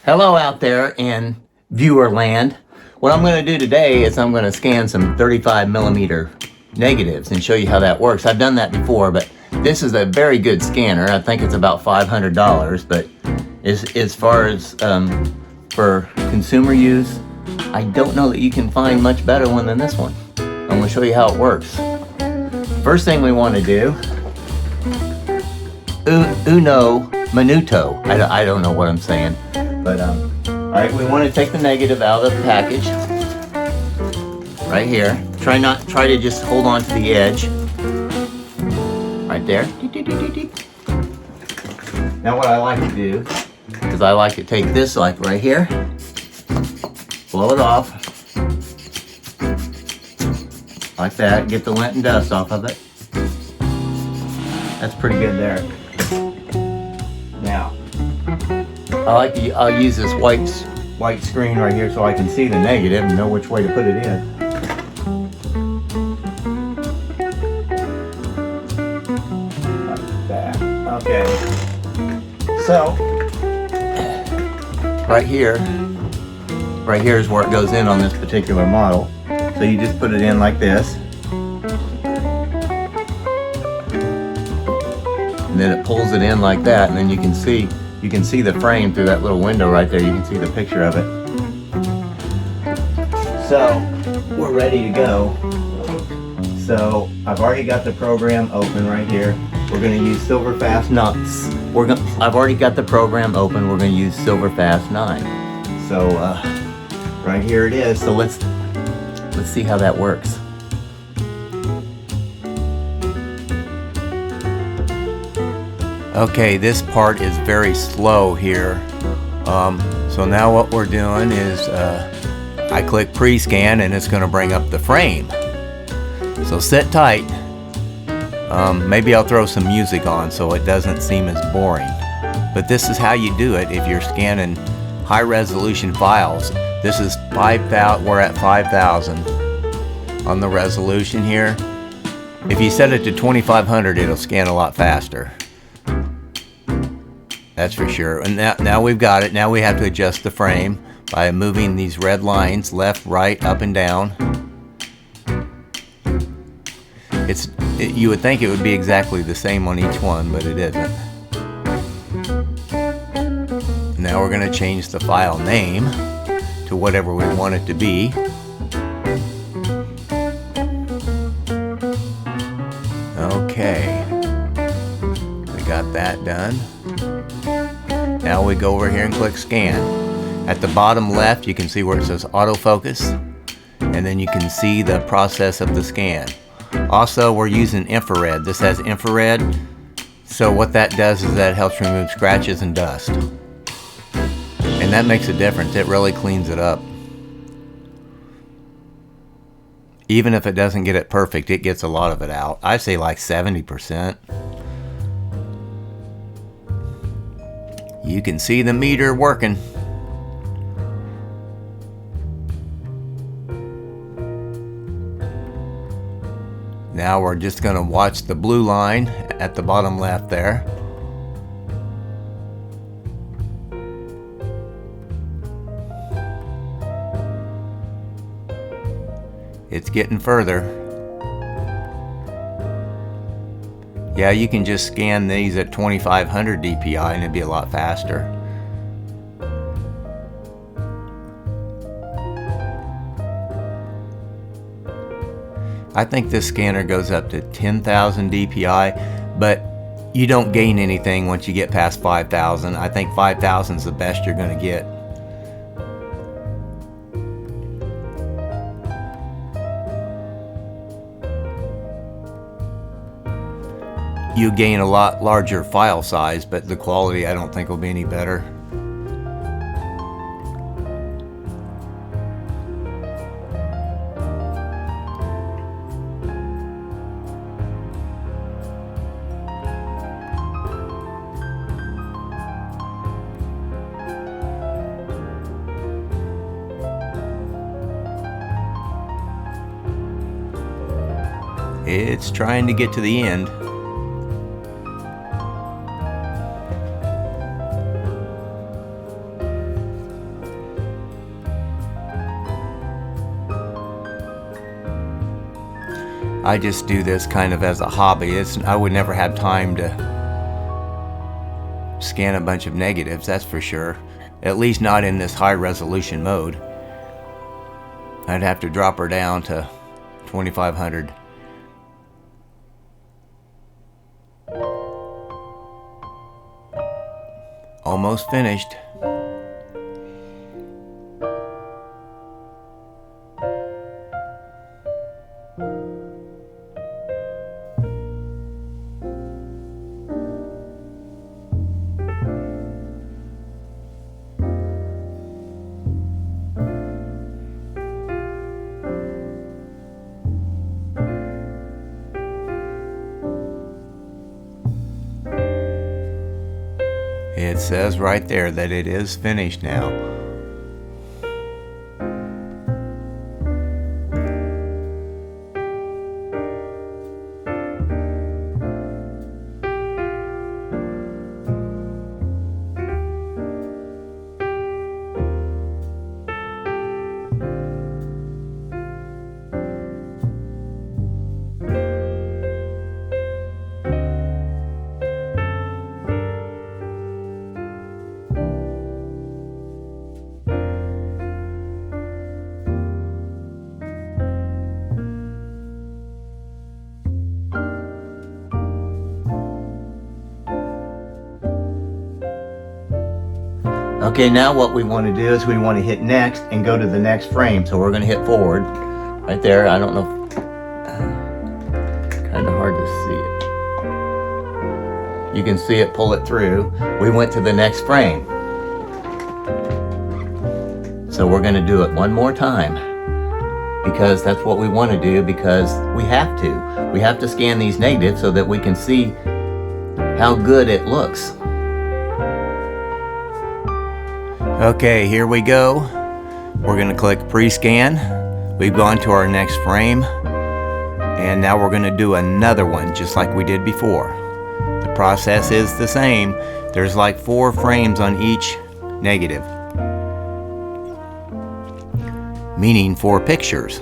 Hello out there in viewer land. What I'm going to do today is I'm going to scan some 35 millimeter negatives and show you how that works. I've done that before, but this is a very good scanner. I think it's about $500, but as far as for consumer use, I don't know that you can find much better one than this one. I'm going to show you how it works. First thing we want to do, uno minuto. I don't know what I'm saying. But, all right, we want to take the negative out of the package, right here. Try to just hold on to the edge, right there. Now what I like to do is I like to take this like right here, blow it off, like that, get the lint and dust off of it. That's pretty good there. Now, I'll use this white screen right here so I can see the negative and know which way to put it in. Like that. Okay. So, right here is where it goes in on this particular model. So you just put it in like this. And then it pulls it in like that, and then you can see the frame through that little window right there. You can see the picture of it. So we're ready to go. So I've already got the program open right here. We're going to use Silverfast 9. I've already got the program open. We're going to use Silverfast 9. So right here it is. So let's see how that works. Okay, this part is very slow here. So now what we're doing is I click pre-scan and it's going to bring up the frame. So sit tight. Maybe I'll throw some music on so it doesn't seem as boring. But this is how you do it if you're scanning high resolution files. This is 5,000. We're at 5,000 on the resolution here. If you set it to 2,500, it'll scan a lot faster. That's for sure. And now we've got it. Now we have to adjust the frame by moving these red lines left, right, up, and down. You would think it would be exactly the same on each one, but it isn't. Now we're going to change the file name to whatever we want it to be. Okay. We got that done. Now we go over here and click scan. At the bottom left you can see where it says autofocus, and then you can see the process of the scan. Also, we're using infrared. This has infrared, so what that does is that helps remove scratches and dust. And that makes a difference. It really cleans it up. Even if it doesn't get it perfect, it gets a lot of it out. I'd say like 70%. You can see the meter working. Now we're just going to watch the blue line at the bottom left there. It's getting further. Yeah, you can just scan these at 2500 DPI and it'd be a lot faster. I think this scanner goes up to 10,000 DPI, but you don't gain anything once you get past 5,000. I think 5,000 is the best you're going to get. You gain a lot larger file size, but the quality I don't think will be any better. It's trying to get to the end. I just do this kind of as a hobby. I would never have time to scan a bunch of negatives, that's for sure. At least not in this high resolution mode. I'd have to drop her down to 2500. Almost finished. It says right there that it is finished now. Okay, now what we want to do is we want to hit next and go to the next frame. So we're going to hit forward right there. I don't know, kind of hard to see it. You can see it, pull it through. We went to the next frame. So we're going to do it one more time because that's what we want to do, because we have to. We have to scan these negatives so that we can see how good it looks. Okay, here we go. We're going to click pre-scan. We've gone to our next frame, and now we're going to do another one just like we did before. The process is the same. There's like 4 frames on each negative, meaning 4 pictures.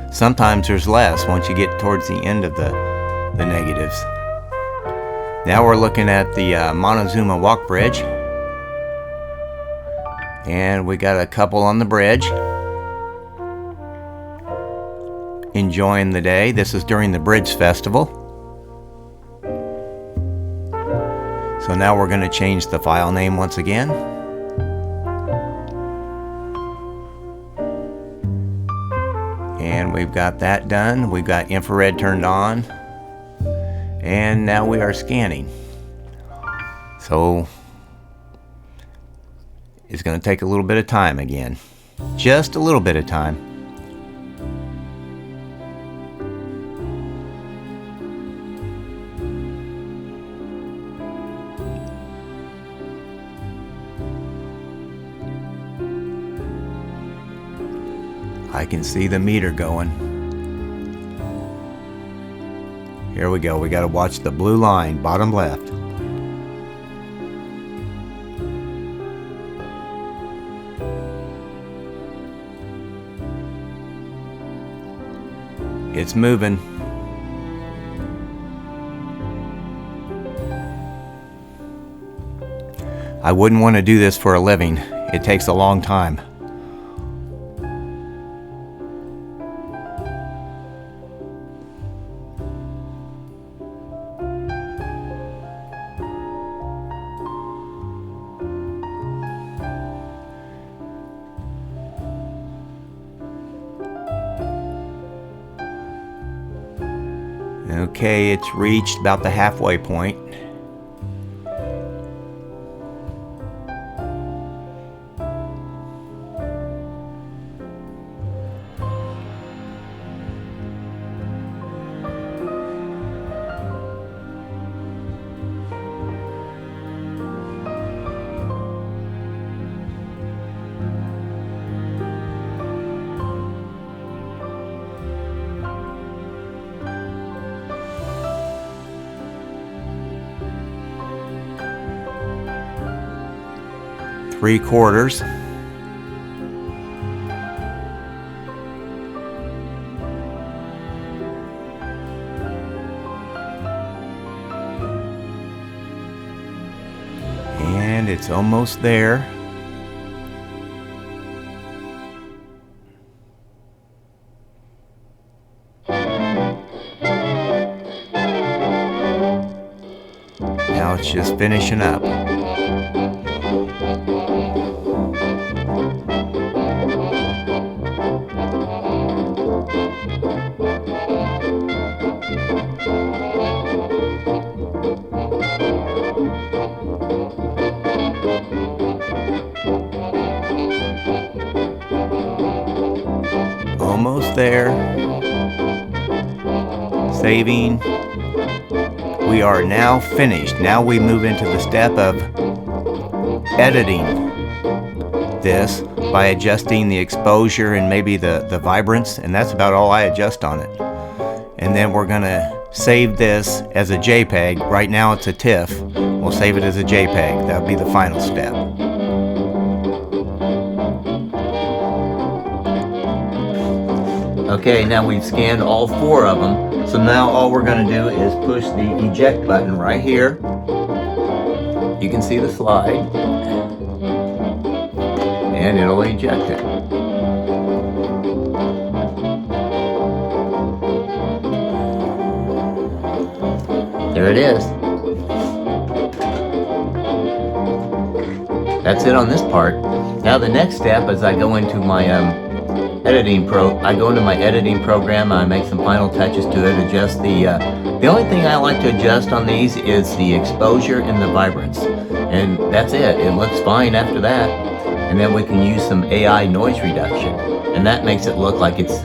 Sometimes there's less once you get towards the end of the negatives. Now we're looking at the Montezuma Walk Bridge. And we got a couple on the bridge enjoying the day. This is during the Bridge Festival. So now we're going to change the file name once again. And we've got that done. We've got infrared turned on. And now we are scanning. So it's going to take a little bit of time again. Just a little bit of time. I can see the meter going. Here we go. We got to watch the blue line, bottom left. It's moving. I wouldn't want to do this for a living. It takes a long time. Okay, it's reached about the halfway point. Three-quarters. And it's almost there. Now it's just finishing up. Almost there. Saving. We are now finished. Now we move into the step of editing this by adjusting the exposure and maybe the vibrance, and that's about all I adjust on it. And then we're gonna save this as a JPEG. Right now it's a TIFF. We'll save it as a JPEG. That'll be the final step. Okay, now we've scanned all 4 of them. So now all we're going to do is push the eject button right here. You can see the slide. And it'll eject it. There it is. That's it on this part. Now the next step is I go into my editing program. I make some final touches to it, adjust the only thing I like to adjust on these is the exposure and the vibrance, and that's it. It looks fine after that. And then we can use some AI noise reduction, and that makes it look like it's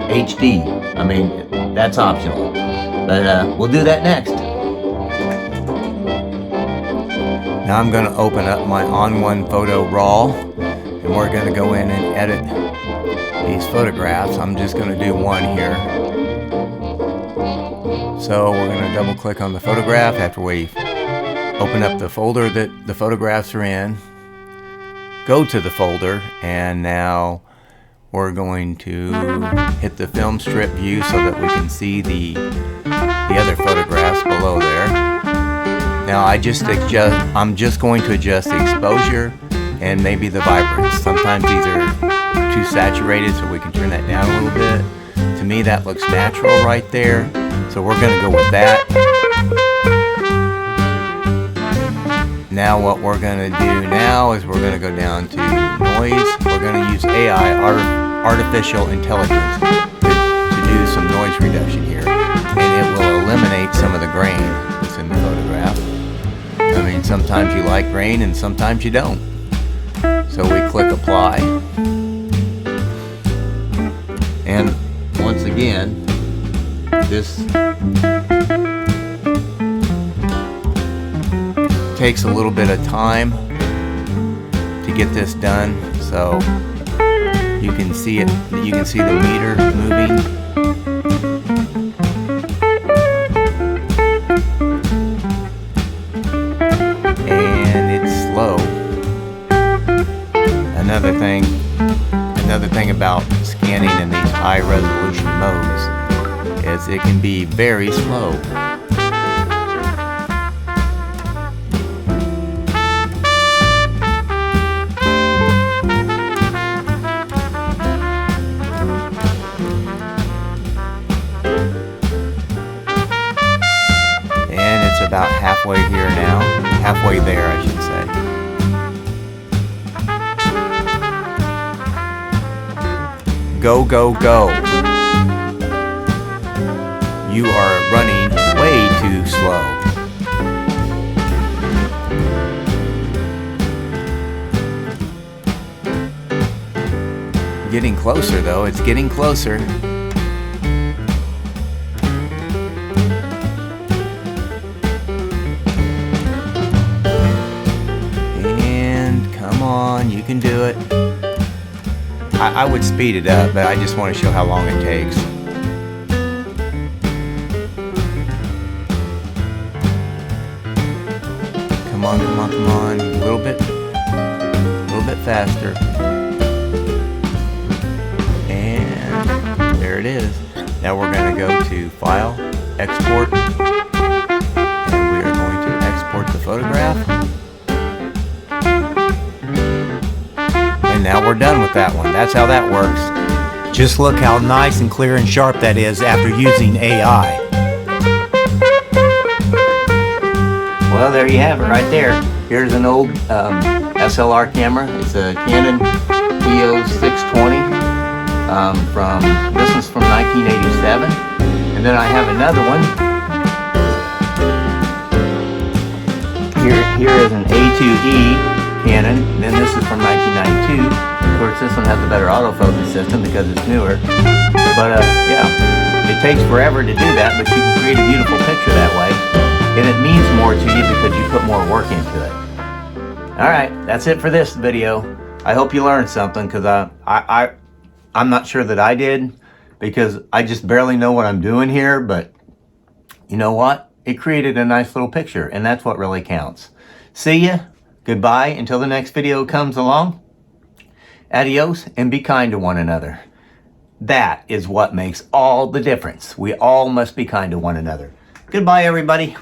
HD. I mean, that's optional, but we'll do that next. Now I'm going to open up my On1 Photo RAW, and we're going to go in and edit these photographs. I'm just going to do one here. So we're going to double click on the photograph after we open up the folder that the photographs are in. Go to the folder, and now we're going to hit the film strip view so that we can see the other photographs below there. Now I'm just going to adjust the exposure and maybe the vibrance. Sometimes these are too saturated, so we can turn that down a little bit. To me, that looks natural right there, so we're going to go with that. Now what we're going to do now is we're going to go down to noise. We're going to use AI, artificial intelligence, to do some noise reduction here, and it will eliminate some of the grain that's in the photograph. I mean, sometimes you like grain and sometimes you don't. So we click apply, and once again, this takes a little bit of time to get this done. So you can see it. You can see the meter moving. Another thing about scanning in these high resolution modes is it can be very slow. And it's about halfway here now, halfway there I should say. Go, go, go. You are running way too slow. Getting closer though, it's getting closer. And come on, you can do it. I would speed it up, but I just want to show how long it takes. Come on, come on, come on. A little bit faster. And there it is. Now we're going to go to File, Export, and we are going to export the photograph. we're done with that one. That's how that works. Just look how nice and clear and sharp that is after using AI. Well, there you have it right there. Here's an old SLR camera. It's a Canon EOS 620 this is from 1987. And then I have another one. Here is an A2E Canon, and then this is from 1992. Of course, this one has a better autofocus system because it's newer. But yeah, it takes forever to do that, but you can create a beautiful picture that way. And it means more to you because you put more work into it. Alright, that's it for this video. I hope you learned something, because I'm not sure that I did, because I just barely know what I'm doing here, but you know what? It created a nice little picture, and that's what really counts. See ya. Goodbye until the next video comes along. Adios, and be kind to one another. That is what makes all the difference. We all must be kind to one another. Goodbye, everybody.